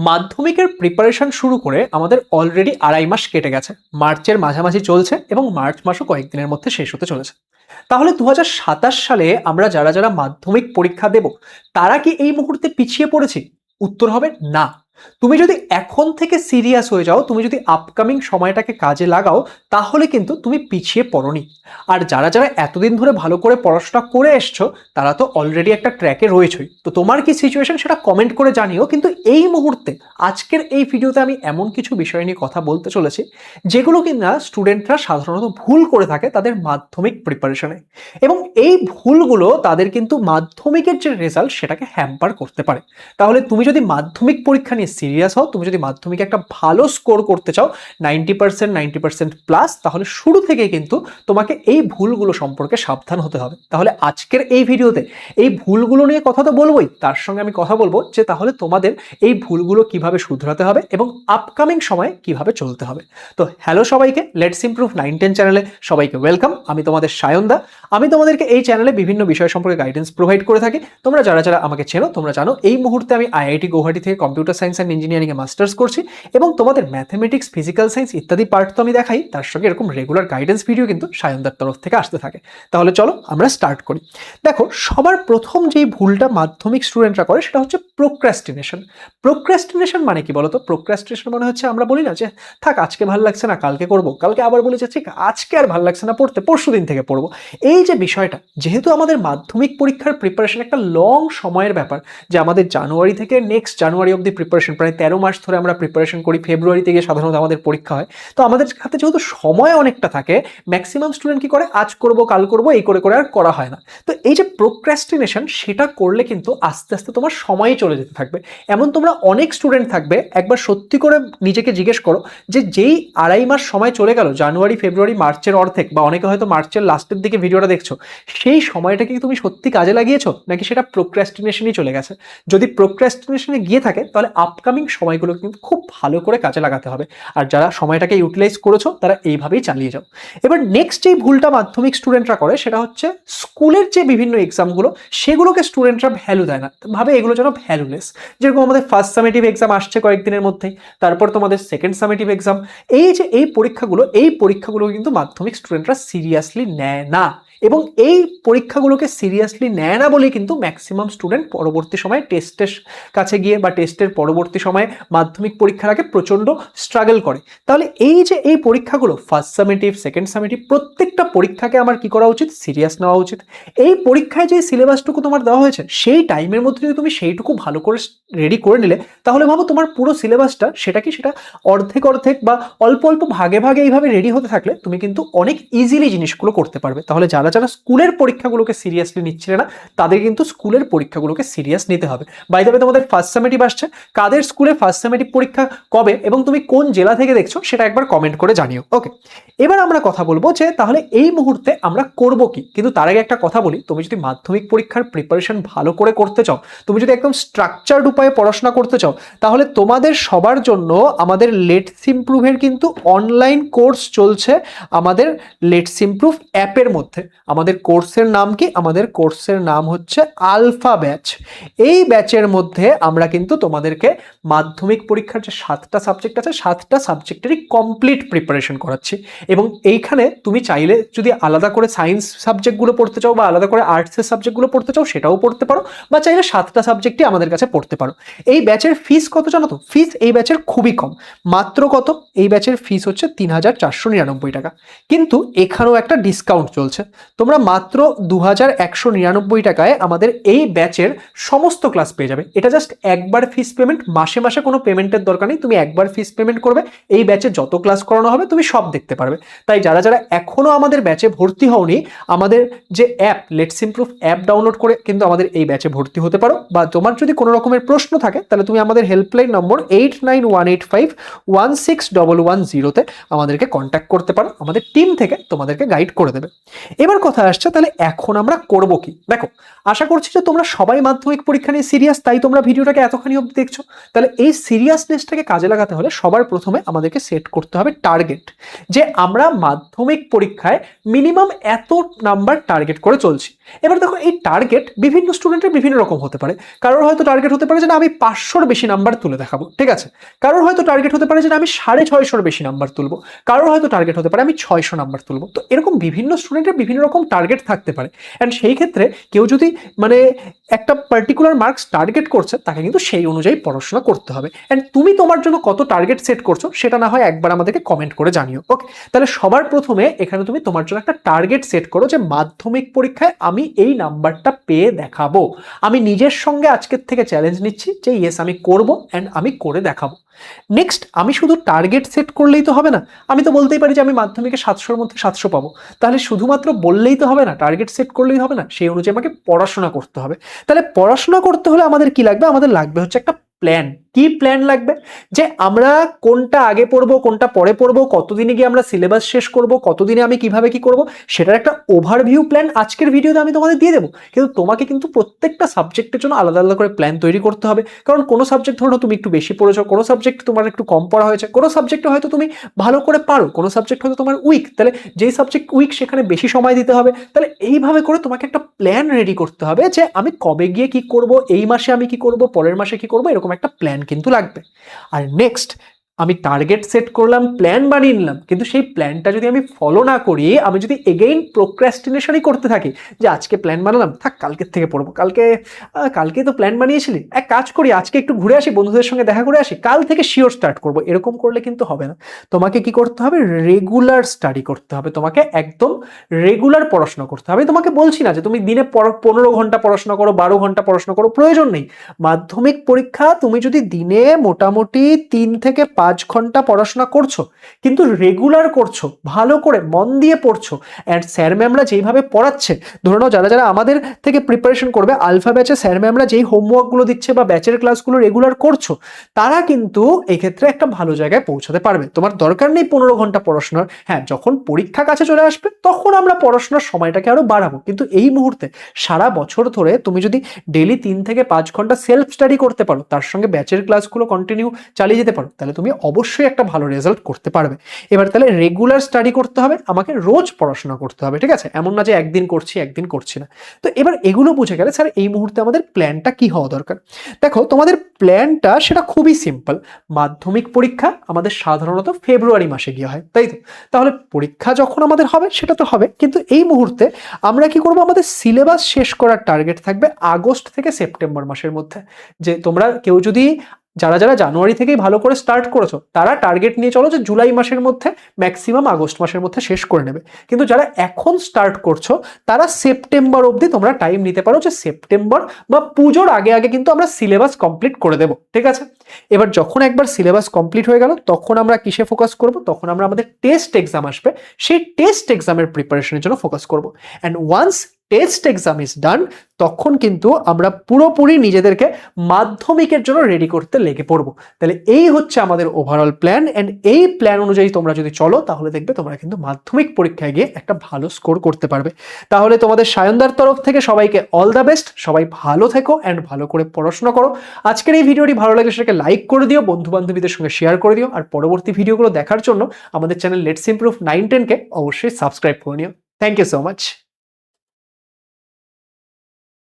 মাধ্যমিকের প্রিপারেশন শুরু করে আমাদের অলরেডি 2.5 মাস কেটে গেছে। মার্চের মাঝামাঝি চলছে এবং মার্চ মাসও কয়েকদিনের মধ্যে শেষ হতে চলেছে। তাহলে 2027 সালে আমরা যারা যারা মাধ্যমিক পরীক্ষা দেব তারা কি এই মুহূর্তে পিছিয়ে পড়েছি? উত্তর হবে না। তুমি যদি এখন থেকে সিরিয়াস হয়ে যাও, তুমি যদি আপকামিং সময়টাকে কাজে লাগাও, তাহলে কিন্তু তুমি পিছিয়ে পড়োনি। আর যারা যারা এতদিন ধরে ভালো করে পড়াশোনা করে এসছো তারা তো অলরেডি একটা ট্র্যাকে রয়েছেই। তো তোমার কি সিচুয়েশন সেটা কমেন্ট করে জানিও। কিন্তু এই মুহূর্তে আজকের এই ভিডিওতে আমি এমন কিছু বিষয় নিয়ে কথা বলতে চলেছি যেগুলো কিনা স্টুডেন্টরা সাধারণত ভুল করে থাকে তাদের মাধ্যমিক প্রিপারেশনে, এবং এই ভুলগুলো তাদের কিন্তু মাধ্যমিকের যে রেজাল্ট সেটাকে হ্যাম্পার করতে পারে। তাহলে তুমি যদি মাধ্যমিক পরীক্ষা নিয়ে সিরিয়াস হও, তুমি যদি মাধ্যমিকে একটা ভালো স্কোর করতে চাও 90% প্লাস, তাহলে শুরু থেকে কিন্তু তোমাকে এই ভুলগুলো সম্পর্কে সাবধান হতে হবে। তাহলে আজকের এই ভিডিওতে এই ভুলগুলো নিয়ে কথা তো বলবোই, তার সঙ্গে আমি কথা বলবো যে তাহলে তোমাদের এই ভুলগুলো কিভাবে শুধরাতে হবে এবং আপকামিং সময়ে কিভাবে চলতে হবে। তো হ্যালো সবাইকে, লেটস ইমপ্রুভ 9-10 চ্যানেলে সবাইকে ওয়েলকাম। আমি তোমাদের সায়নদা। আমি তোমাদেরকে এই চ্যানেলে বিভিন্ন বিষয় সম্পর্কে গাইডেন্স প্রোভাইড করে থাকি। তোমরা যারা যারা আমাকে চেনো তোমরা জানো এই মুহূর্তে আমি আইআইটি গৌহাটি থেকে computer science and engineering A masters করছি, এবং তোমাদের ম্যাথমেটিক্স, ফিজিক্যাল সায়েন্স ইত্যাদি পার্ট তো আমি দেখাই, তার সঙ্গে এরকম রেগুলার গাইডেন্স ভিডিও কিন্তু সায়নদার তরফ থেকে আসতে থাকে। তাহলে চলো আমরা স্টার্ট করি। দেখো, সবার প্রথম যেই ভুলটা মাধ্যমিক স্টুডেন্টরা করে সেটা হচ্ছে প্রোক্রাস্টিনেশন। প্রোক্রাস্টিনেশন মানে কি বলতো? প্রোক্রাস্টিনেশন মানে হচ্ছে আমরা বলি না যে থাক আজকে ভালো লাগছে না কালকে করবো, কালকে আবার বলি যে ঠিক আজকে আর ভালো লাগছে না পড়তে, পরশু দিন থেকে পড়বো। এই যে বিষয়টা, যেহেতু আমাদের মাধ্যমিক পরীক্ষার প্রিপারেশন একটা লং সময়ের ব্যাপার, যে আমাদের জানুয়ারি থেকে নেক্সট জানুয়ারি অবধি প্রিপারেশন, প্রায় 13 মাস ধরে আমরা প্রিপারেশন করি, ফেব্রুয়ারিতে গিয়ে সাধারণত আমাদের পরীক্ষা হয়। তো আমাদের হাতে যেহেতু সময় অনেকটা থাকে, ম্যাক্সিমাম স্টুডেন্ট কি করে, আজ করবো কাল করবো এই করে করে আর করা হয় না। তো এই যে প্রোক্রাস্টিনেশন, সেটা করলে কিন্তু আস্তে আস্তে তোমার সময়ই চলে যেতে থাকবে। এমন তোমরা অনেক স্টুডেন্ট থাকবে, একবার সত্যি করে নিজেকে জিজ্ঞেস করো যে যেই 2.5 মাস সময় চলে গেল, জানুয়ারি ফেব্রুয়ারি মার্চের অর্ধেক, বা অনেকে হয়তো মার্চের লাস্টের দিকে ভিডিওটা দেখছো, সেই সময়টাকে কি তুমি সত্যি কাজে লাগিয়েছো নাকি সেটা প্রোক্রাস্টিনেশনই চলে গেছে? যদি প্রোক্রাস্টিনেশনে গিয়ে থাকে তাহলে আপকামিং সময়গুলো কিন্তু খুব ভালো করে কাজে লাগাতে হবে। আর যারা সময়টাকে ইউটিলাইজ করেছো তারা এইভাবেই চালিয়ে যাও। এবার নেক্সট যেই ভুলটা মাধ্যমিক স্টুডেন্টরা করে সেটা হচ্ছে স্কুলের যে বিভিন্ন এক্সামগুলো সেগুলোকে স্টুডেন্টরা ভ্যালু দেয় না, ভাবে এগুলো যেন ভ্যালুলেস। যেরকম আমাদের ফার্স্ট সামেটিভ এক্সাম আসছে কয়েকদিনের মধ্যেই, তারপর তোমাদের সেকেন্ড সামেটিভ এক্সাম। এই যে এই পরীক্ষাগুলো কিন্তু মাধ্যমিক স্টুডেন্টরা সিরিয়াসলি নেয় না, এবং এই পরীক্ষাগুলোকে সিরিয়াসলি নেয় না বলেই কিন্তু ম্যাক্সিমাম স্টুডেন্ট পরবর্তী সময়ে টেস্টের কাছে গিয়ে বা টেস্টের পরবর্তী সময়ে মাধ্যমিক পরীক্ষার আগে প্রচণ্ড স্ট্রাগল করে। তাহলে এই যে এই পরীক্ষাগুলো, ফার্স্ট সামেটিভ, সেকেন্ড সামেটিভ, প্রত্যেকটা পরীক্ষাকে আমার কি করা উচিত? সিরিয়াস নেওয়া উচিত। এই পরীক্ষায় যে সিলেবাসটুকু তোমার দেওয়া হয়েছে সেই টাইমের মধ্যে যদি তুমি সেইটুকু ভালো করে রেডি করে নিলে, তাহলে ভাবো তোমার পুরো সিলেবাসটা সেটা অর্ধেক অর্ধেক বা অল্প অল্প ভাগে ভাগে এইভাবে রেডি হতে থাকলে তুমি কিন্তু অনেক ইজিলি জিনিসগুলো করতে পারবে। তাহলে যারা যারা স্কুলের পরীক্ষাগুলোকে সিরিয়াসলি নিচ্ছিলে না তাদের কিন্তু স্কুলের পরীক্ষাগুলোকে সিরিয়াস নিতে হবে। বাই দ্য ওয়ে, তোমাদের ফার্স্ট সামেটিভ আসছে, কাদের স্কুলে ফার্স্ট সামেটিভ পরীক্ষা কবে এবং তুমি কোন জেলা থেকে দেখছো সেটা একবার কমেন্ট করে জানিও। ওকে, এবার আমরা কথা বলবো যে তাহলে এই মুহূর্তে আমরা করব কি। কিন্তু তার আগে একটা কথা বলি, তুমি যদি মাধ্যমিক পরীক্ষার প্রিপারেশন ভালো করে করতে চাও, তুমি যদি একদম স্ট্রাকচার্ড উপায়ে পড়াশোনা করতে চাও, তাহলে তোমাদের সবার জন্য আমাদের লেটস ইমপ্রুভের কিন্তু অনলাইন কোর্স চলছে আমাদের লেটস ইমপ্রুভ অ্যাপের মধ্যে। আমাদের কোর্সের নাম কি? আমাদের কোর্সের নাম হচ্ছে আলফা ব্যাচ। এই ব্যাচের মধ্যে আমরা কিন্তু তোমাদেরকে মাধ্যমিক পরীক্ষার যে 7টা সাবজেক্ট আছে 7টা সাবজেক্টেরই কমপ্লিট প্রিপারেশন করাচ্ছি। এবং এইখানে তুমি চাইলে যদি আলাদা করে সায়েন্স সাবজেক্টগুলো পড়তে চাও বা আলাদা করে আর্টসের সাবজেক্টগুলো পড়তে চাও সেটাও পড়তে পারো, বা চাইলে 7টা সাবজেক্টই আমাদের কাছে পড়তে পারো। এই ব্যাচের ফিস কত জানো তো? ফিস এই ব্যাচের খুবই কম। মাত্র কত? এই ব্যাচের ফিস হচ্ছে 3,499 টাকা। কিন্তু এখানেও একটা ডিসকাউন্ট চলছে। তোমরা মাত্র 2,199 টাকায় আমাদের এই ব্যাচের সমস্ত ক্লাস পেয়ে যাবে। এটা জাস্ট একবার ফিস পেমেন্ট, মাসে মাসে কোনো পেমেন্টের দরকার নেই। তুমি একবার ফিস পেমেন্ট করবে, এই ব্যাচে যত ক্লাস করানো হবে তুমি সব দেখতে পারবে। তাই যারা যারা এখনো আমাদের ব্যাচে ভর্তি হওনি, আমাদের যে app let's improve app download করে কিন্তু আমাদের এই ব্যাচে ভর্তি হতে পারো। বা তোমার যদি কোনো রকমের প্রশ্ন থাকে তাহলে তুমি আমাদের হেল্পলাইন নম্বর 8918516110 আমাদেরকে কন্ট্যাক্ট করতে পারো। আমাদের টিম থেকে তোমাদেরকে গাইড করে দেবে। এবার এবার কথা আসছে তাহলে এখন আমরা করব কি। দেখো, আশা করছি যে তোমরা সবাই মাধ্যমিক পরীক্ষা নিয়ে সিরিয়াস, তাই তোমরা ভিডিওটাকে এতখানি অবধি দেখছো। তাহলে এই সিরিয়াসনেসটাকে কাজে লাগাতে হলে সবার প্রথমে আমাদেরকে সেট করতে হবে টার্গেট, যে আমরা মাধ্যমিক পরীক্ষায় মিনিমাম এত নাম্বার টার্গেট করে চলছি। এবার দেখো, এই টার্গেট বিভিন্ন স্টুডেন্টের বিভিন্ন রকম হতে পারে। কারোর হয়তো টার্গেট হতে পারে যে আমি 500-র বেশি নাম্বার তুলে দেখাবো, ঠিক আছে। কারোর হয়তো টার্গেট হতে পারে যে আমি 650-র বেশি নাম্বার তুলবো। কারোর হয়তো টার্গেট হতে পারে আমি 600 নাম্বার তুলবো। তো এরকম বিভিন্ন স্টুডেন্টের বিভিন্ন রকম টার্গেট থাকতে পারে। অ্যান্ড সেই ক্ষেত্রে কেউ যদি মানে একটা পার্টিকুলার মার্কস টার্গেট করছে, তাকে কিন্তু সেই অনুযায়ী পড়াশোনা করতে হবে। অ্যান্ড তুমি তোমার জন্য কত টার্গেট সেট করছো সেটা না হয় একবার আমাদেরকে কমেন্ট করে জানিও। ওকে, তাহলে সবার প্রথমে এখানে তুমি তোমার জন্য একটা টার্গেট সেট করো যে মাধ্যমিক পরীক্ষায় আমি এই নাম্বারটা পেয়ে দেখাবো। আমি নিজের সঙ্গে আজকের থেকে চ্যালেঞ্জ নিচ্ছি যে ইয়েস আমি করব অ্যান্ড আমি করে দেখাবো। নেক্সট, আমি শুধু টার্গেট সেট করলেই তো হবে না। আমি তো বলতেই পারি যে আমি মাধ্যমিকে 700-র মধ্যে 700 পাবো, তাহলে শুধুমাত্র বললেই তো হবে না, টার্গেট সেট করলেই হবে না, সেই অনুযায়ী আমাকে পড়াশোনা করতে হবে। তাহলে পড়াশোনা করতে হলে আমাদের কি লাগবে? আমাদের লাগবে হচ্ছে একটা প্ল্যান। কি প্ল্যান লাগবে? যে আমরা কোনটা আগে পড়বো, কোনটা পরে পড়বো, কতদিনে গিয়ে আমরা সিলেবাস শেষ করব, কতদিনে আমি কিভাবে কি করব, সেটার একটা ওভারভিউ প্ল্যান আজকের ভিডিওতে আমি তোমাদের দিয়ে দেবো। কিন্তু তোমাকে কিন্তু প্রত্যেকটা সাবজেক্টের জন্য আলাদা আলাদা করে প্ল্যান তৈরি করতে হবে। কারণ কোনো সাবজেক্ট ধরো তুমি একটু বেশি পড়েছো, কোনো সাবজেক্ট তোমার একটু কম পড়া হয়েছে, কোনো সাবজেক্টে হয়তো তুমি ভালো করে পারো, কোনো সাবজেক্ট হয়তো তোমার উইক, তাহলে যেই সাবজেক্ট উইক সেখানে বেশি সময় দিতে হবে। তাহলে এইভাবে করে তোমাকে একটা প্ল্যান রেডি করতে হবে যে আমি কবে গিয়ে কি করব, এই মাসে আমি কি করব, পরের মাসে কি করব, এরকম একটা প্ল্যান কিন্তু লাগবে। আর নেক্সট, আমি টার্গেট সেট করলাম, প্ল্যান বানিয়ে নিলাম, কিন্তু সেই প্ল্যানটা যদি আমি ফলো না করি, আমি যদি এগেইন প্রোক্রাস্টিনেশনই করতে থাকি যে আজকে প্ল্যান বানালাম, থাক কালকের থেকে পড়বো, কালকে তো প্ল্যান বানিয়েছিলি, এক কাজ করি আজকে একটু ঘুরে আসি, বন্ধুদের সঙ্গে দেখা করে আসি, কাল থেকে শিওর স্টার্ট করবো, এরকম করলে কিন্তু হবে না। তোমাকে কি করতে হবে? রেগুলার স্টাডি করতে হবে, তোমাকে একদম রেগুলার পড়াশোনা করতে হবে। তোমাকে বলছি না যে তুমি দিনে 15 ঘন্টা পড়াশোনা করো, 12 ঘন্টা পড়াশোনা করো, প্রয়োজন নেই। মাধ্যমিক পরীক্ষা তুমি যদি দিনে মোটামুটি 3 থেকে 5 ঘন্টা পড়াশোনা করছো, কিন্তু রেগুলার করছো, ভালো করে মন দিয়ে পড়ছো, অ্যান্ড স্যার ম্যামরা যেইভাবে পড়াচ্ছে, ধরে নাও যারা যারা আমাদের থেকে প্রিপারেশন করবে, আলফা ব্যাচে স্যার ম্যামরা যেই হোমওয়ার্কগুলো দিচ্ছে বা ব্যাচের ক্লাসগুলো রেগুলার করছো, তারা কিন্তু এক্ষেত্রে একটা ভালো জায়গায় পৌঁছাতে পারবে। তোমার দরকার নেই 15 ঘন্টা পড়াশোনার। হ্যাঁ, যখন পরীক্ষা কাছে চলে আসবে তখন আমরা পড়াশোনার সময়টাকে আরো বাড়াবো, কিন্তু এই মুহূর্তে সারা বছর ধরে তুমি যদি ডেলি 3 থেকে 5 ঘন্টা সেলফ স্টাডি করতে পারো, তার সঙ্গে ব্যাচের ক্লাসগুলো কন্টিনিউ চালিয়ে যেতে পারো, তাহলে তুমি অবশ্যই একটা ভালো রেজাল্ট করতে পারবে। এবার তাহলে রেগুলার স্টাডি করতে হবে, আমাকে রোজ পড়াশোনা করতে হবে, ঠিক আছে? এমন না যে একদিন করছি একদিন করছি না। তো এবার এগুলো বুঝে গেলে স্যার এই মুহূর্তে আমাদের প্ল্যানটা কি হওয়া দরকার। দেখো, তোমাদের প্ল্যানটা সেটা খুবই সিম্পল। মাধ্যমিক পরীক্ষা আমাদের সাধারণত ফেব্রুয়ারি মাসে গিয়ে হয়, তাই তো? তাহলে পরীক্ষা যখন আমাদের হবে সেটা তো হবে, কিন্তু এই মুহূর্তে আমরা কি করব? আমাদের সিলেবাস শেষ করার টার্গেট থাকবে আগস্ট থেকে সেপ্টেম্বর মাসের মধ্যে। যে তোমরা কেউ যদি যারা যারা জানুয়ারি থেকেই ভালো করে স্টার্ট করেছো, তারা টার্গেট নিয়ে চলো যে জুলাই মাসের মধ্যে, ম্যাক্সিমাম আগস্ট মাসের মধ্যে শেষ করে নেবে। কিন্তু যারা এখন স্টার্ট করছো, তারা সেপ্টেম্বর অবধি তোমরা টাইম নিতে পারো, যে সেপ্টেম্বর বা পুজোর আগে আগে কিন্তু আমরা সিলেবাস কমপ্লিট করে দেবো, ঠিক আছে? এবার যখন একবার সিলেবাস কমপ্লিট হয়ে গেল, তখন আমরা কিসে ফোকাস করব? তখন আমরা আমাদের টেস্ট এক্সাম আসবে, সেই টেস্ট এক্সামের প্রিপারেশনের জন্য ফোকাস করব। And once test exam is done, তখন কিন্তু আমরা পুরোপুরি নিজেদেরকে মাধ্যমিকের জন্য রেডি করতে লেগে পড়বো। তাহলে এই হচ্ছে আমাদের ওভারঅল প্ল্যান, অ্যান্ড এই প্ল্যান অনুযায়ী তোমরা যদি চলো, তাহলে দেখবে তোমরা কিন্তু মাধ্যমিক পরীক্ষায় গিয়ে একটা ভালো স্কোর করতে পারবে। তাহলে তোমাদের সায়নদার তরফ থেকে সবাইকে অল দ্য বেস্ট, সবাই ভালো থেকো অ্যান্ড ভালো করে পড়াশোনা করো। আজকের এই ভিডিওটি ভালো লাগলে সেটাকে লাইক করে দিও, বন্ধু বান্ধবীদের সঙ্গে শেয়ার করে দিও, আর পরবর্তী ভিডিওগুলো দেখার জন্য আমাদের চ্যানেল লেটস ইমপ্রুভ 9-10 কে অবশ্যই সাবস্ক্রাইব করে নিও। Thank you so much.